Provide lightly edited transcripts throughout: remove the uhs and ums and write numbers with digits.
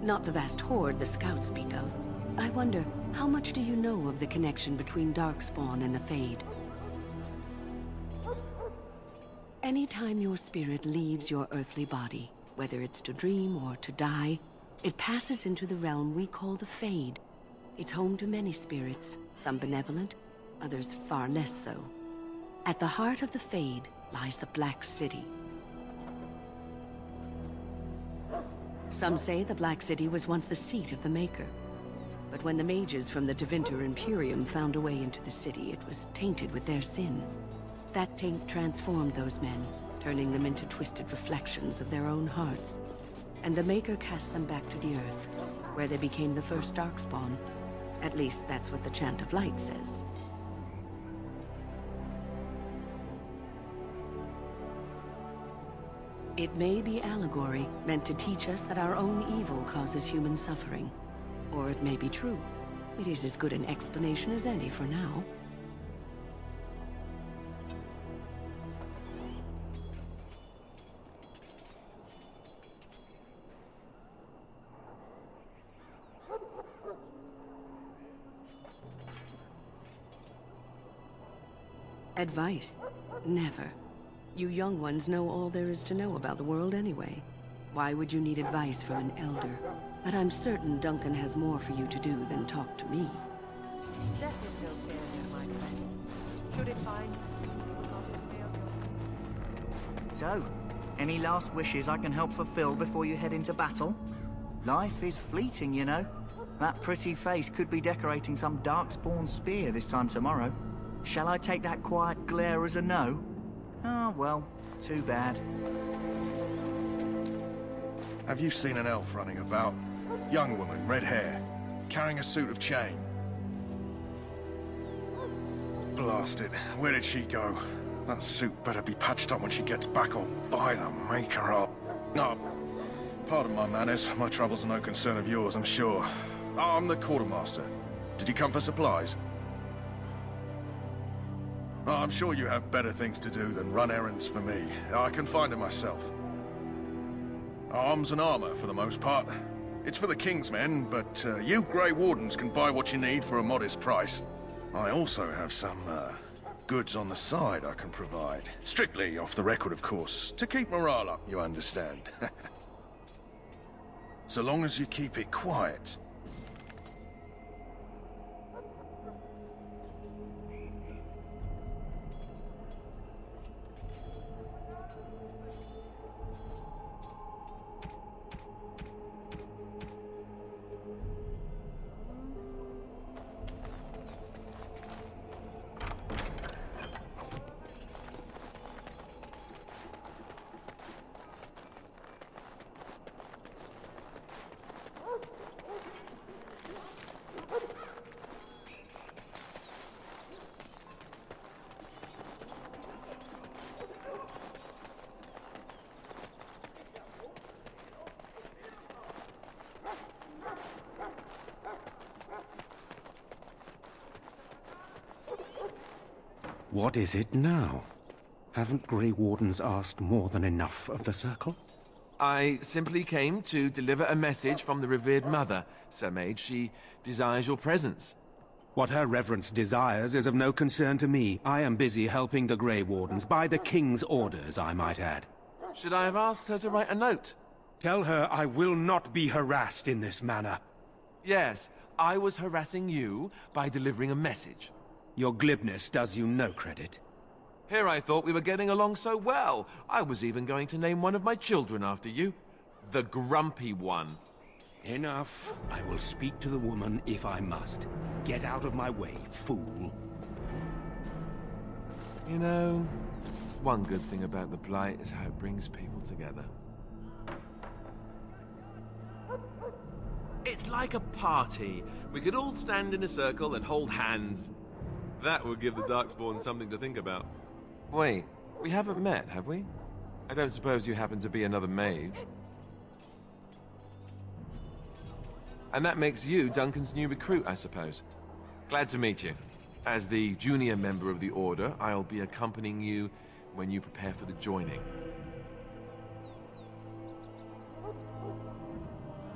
not the vast horde the scouts speak of. I wonder, how much do you know of the connection between Darkspawn and the Fade? Anytime your spirit leaves your earthly body, whether it's to dream or to die, it passes into the realm we call the Fade. It's home to many spirits, some benevolent, others far less so. At the heart of the Fade lies the Black City. Some say the Black City was once the seat of the Maker. But when the mages from the Tevinter Imperium found a way into the city, it was tainted with their sin. That taint transformed those men, turning them into twisted reflections of their own hearts. And the Maker cast them back to the Earth, where they became the first Darkspawn. At least that's what the Chant of Light says. It may be allegory, meant to teach us that our own evil causes human suffering. Or it may be true. It is as good an explanation as any for now. Advice? Never. You young ones know all there is to know about the world anyway. Why would you need advice from an elder? But I'm certain Duncan has more for you to do than talk to me. Death is no failure, my friends. Should it find you, not fail your... So, any last wishes I can help fulfill before you head into battle? Life is fleeting, you know. That pretty face could be decorating some Darkspawn spear this time tomorrow. Shall I take that quiet glare as a no? Oh, well, too bad. Have you seen an elf running about? Young woman, red hair, carrying a suit of chain. Blast it. Where did she go? That suit better be patched up when she gets back, or by the Maker up. Oh, pardon my manners. My troubles are no concern of yours, I'm sure. I'm the quartermaster. Did you come for supplies? Oh, I'm sure you have better things to do than run errands for me. I can find it myself. Arms and armor, for the most part. It's for the King's men, but you Grey Wardens can buy what you need for a modest price. I also have some, goods on the side I can provide. Strictly off the record, of course. To keep morale up, you understand. So long as you keep it quiet. What is it now? Haven't Grey Wardens asked more than enough of the Circle? I simply came to deliver a message from the revered mother, Sir Mage. She desires your presence. What her reverence desires is of no concern to me. I am busy helping the Grey Wardens, by the King's orders, I might add. Should I have asked her to write a note? Tell her I will not be harassed in this manner. Yes, I was harassing you by delivering a message. Your glibness does you no credit. Here I thought we were getting along so well. I was even going to name one of my children after you. The Grumpy One. Enough. I will speak to the woman if I must. Get out of my way, fool. You know, one good thing about the Blight is how it brings people together. It's like a party. We could all stand in a circle and hold hands. That would give the Darkspawn something to think about. Wait, we haven't met, have we? I don't suppose you happen to be another mage. And that makes you Duncan's new recruit, I suppose. Glad to meet you. As the junior member of the Order, I'll be accompanying you when you prepare for the joining.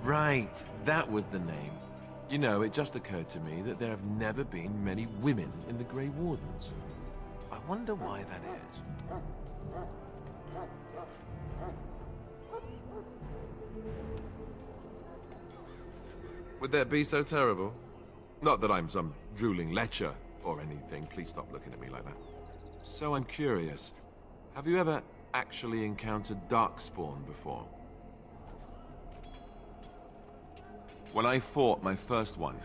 Right, that was the name. You know, it just occurred to me that there have never been many women in the Grey Wardens. I wonder why that is. Would that be so terrible? Not that I'm some drooling lecher or anything. Please stop looking at me like that. So I'm curious. Have you ever actually encountered Darkspawn before? When I fought my first one,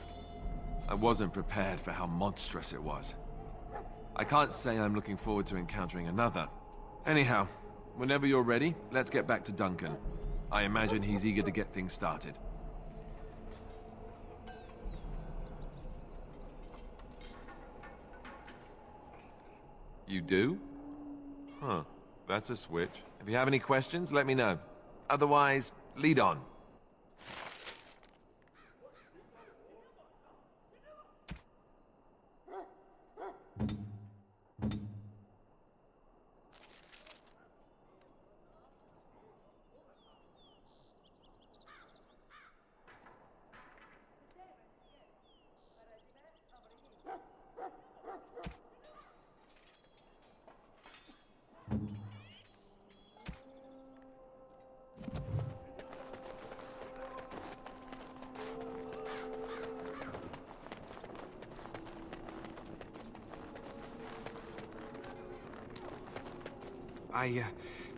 I wasn't prepared for how monstrous it was. I can't say I'm looking forward to encountering another. Anyhow, whenever you're ready, let's get back to Duncan. I imagine he's eager to get things started. You do? Huh. That's a switch. If you have any questions, let me know. Otherwise, lead on.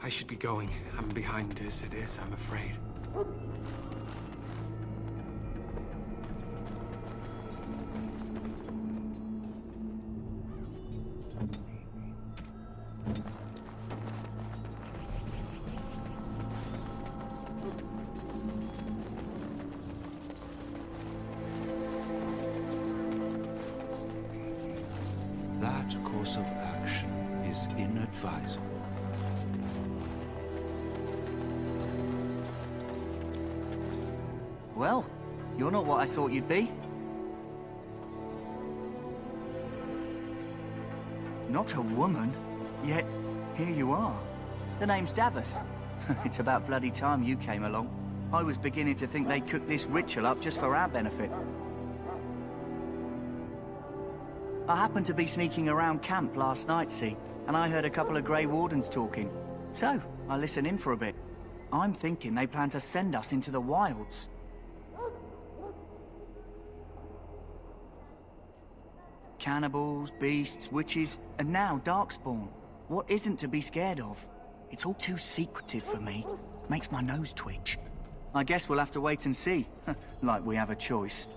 I should be going. I'm behind as it is, I'm afraid. That course of action is inadvisable. Well, you're not what I thought you'd be. Not a woman, yet here you are. The name's Daveth. It's about bloody time you came along. I was beginning to think they cooked this ritual up just for our benefit. I happened to be sneaking around camp last night, see, and I heard a couple of Grey Wardens talking. So, I listened in for a bit. I'm thinking they plan to send us into the wilds. Cannibals, beasts, witches, and now Darkspawn. What isn't to be scared of? It's all too secretive for me. Makes my nose twitch. I guess we'll have to wait and see. Like we have a choice.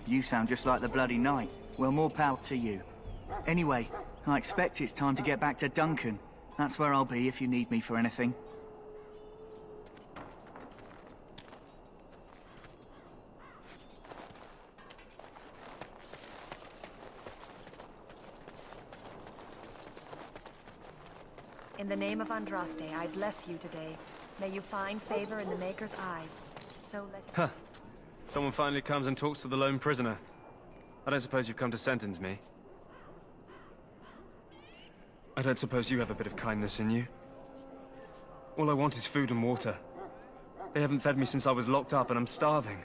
You sound just like the bloody knight. Well, more power to you. Anyway, I expect it's time to get back to Duncan. That's where I'll be if you need me for anything. In the name of Andraste, I bless you today. May you find favor in the Maker's eyes. So let... Huh. Someone finally comes and talks to the lone prisoner. I don't suppose you've come to sentence me. I don't suppose you have a bit of kindness in you. All I want is food and water. They haven't fed me since I was locked up and I'm starving.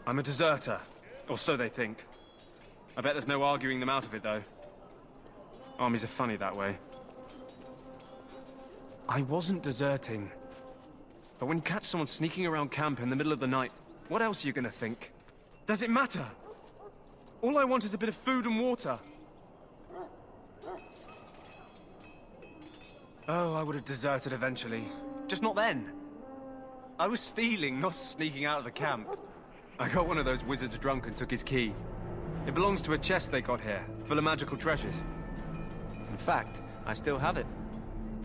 I'm a deserter, or so they think. I bet there's no arguing them out of it, though. Armies are funny that way. I wasn't deserting. But when you catch someone sneaking around camp in the middle of the night, what else are you gonna think? Does it matter? All I want is a bit of food and water. Oh, I would have deserted eventually. Just not then. I was stealing, not sneaking out of the camp. I got one of those wizards drunk and took his key. It belongs to a chest they got here, full of magical treasures. In fact, I still have it.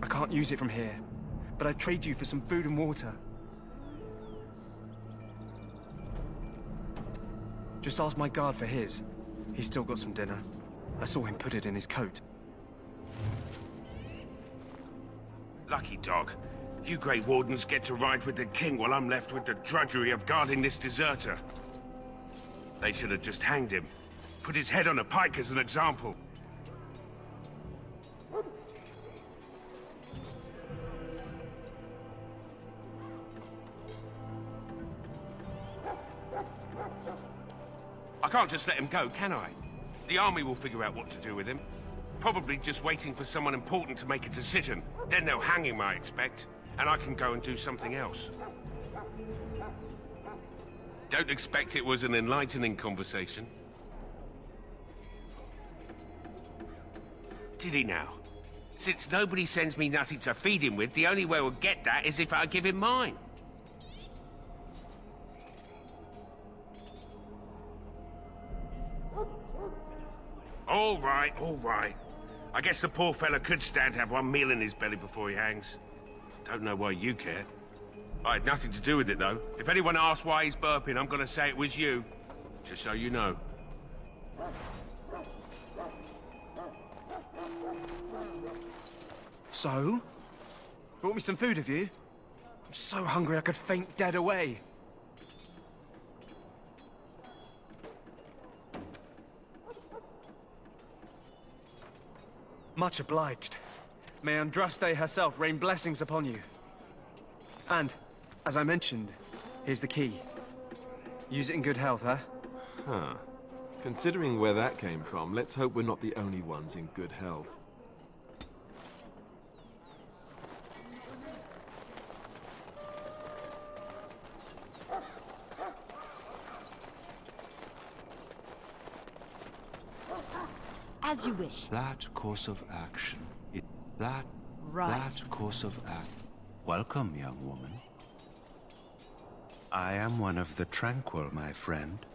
I can't use it from here, but I'd trade you for some food and water. Just ask my guard for his. He's still got some dinner. I saw him put it in his coat. Lucky dog. You Grey Wardens get to ride with the king while I'm left with the drudgery of guarding this deserter. They should have just hanged him. Put his head on a pike as an example. I can't just let him go, can I? The army will figure out what to do with him. Probably just waiting for someone important to make a decision. Then they'll hang him, I expect. And I can go and do something else. Don't expect it was an enlightening conversation. Did he now? Since nobody sends me nothing to feed him with, the only way we'll get that is if I give him mine. All right, all right. I guess the poor fella could stand to have one meal in his belly before he hangs. Don't know why you care. I had nothing to do with it, though. If anyone asks why he's burping, I'm gonna say it was you. Just so you know. So? Brought me some food, have you? I'm so hungry I could faint dead away. Much obliged. May Andraste herself rain blessings upon you. And, as I mentioned, here's the key. Use it in good health, huh? Huh. Considering where that came from, let's hope we're not the only ones in good health. As you wish. That course of action. That course of act. Welcome, young woman. I am one of the Tranquil, my friend.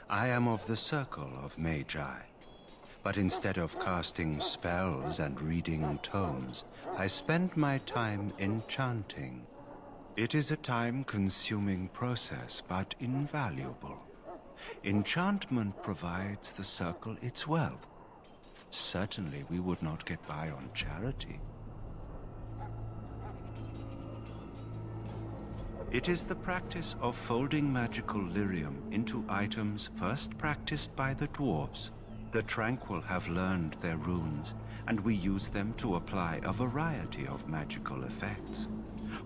I am of the Circle of Magi. But instead of casting spells and reading tomes, I spend my time enchanting. It is a time-consuming process, but invaluable. Enchantment provides the Circle its wealth. Certainly we would not get by on charity. It is the practice of folding magical lyrium into items first practiced by the dwarves. The Tranquil have learned their runes, and we use them to apply a variety of magical effects.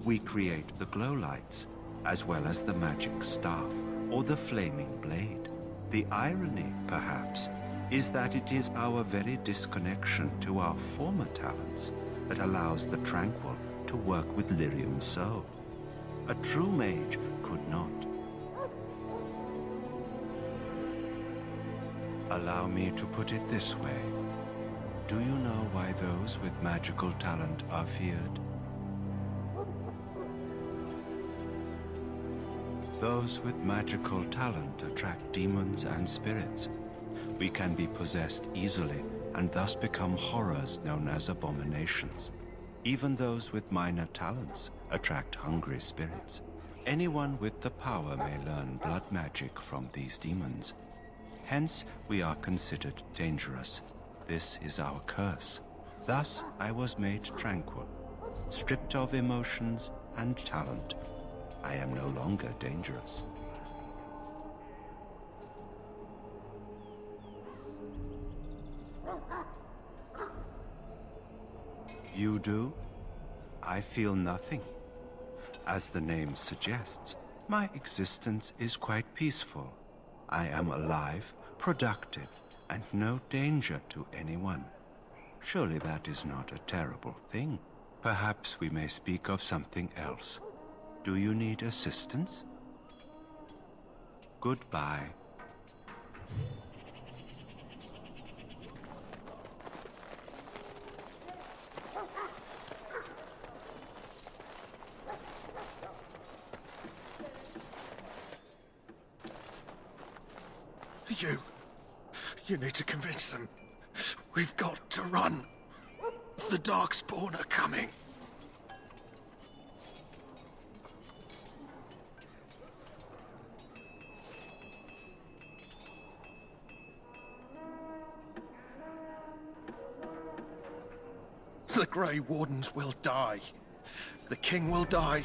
We create the glow lights, as well as the magic staff, or the flaming blade. The irony, perhaps, is that it is our very disconnection to our former talents that allows the Tranquil to work with lyrium so. A true mage could not. Allow me to put it this way. Do you know why those with magical talent are feared? Those with magical talent attract demons and spirits. We can be possessed easily, and thus become horrors known as abominations. Even those with minor talents attract hungry spirits. Anyone with the power may learn blood magic from these demons. Hence, we are considered dangerous. This is our curse. Thus, I was made tranquil, stripped of emotions and talent. I am no longer dangerous. You do? I feel nothing. As the name suggests, my existence is quite peaceful. I am alive, productive, and no danger to anyone. Surely that is not a terrible thing. Perhaps we may speak of something else. Do you need assistance? Goodbye. You need to convince them. We've got to run. The Darkspawn are coming. The Grey Wardens will die. The King will die.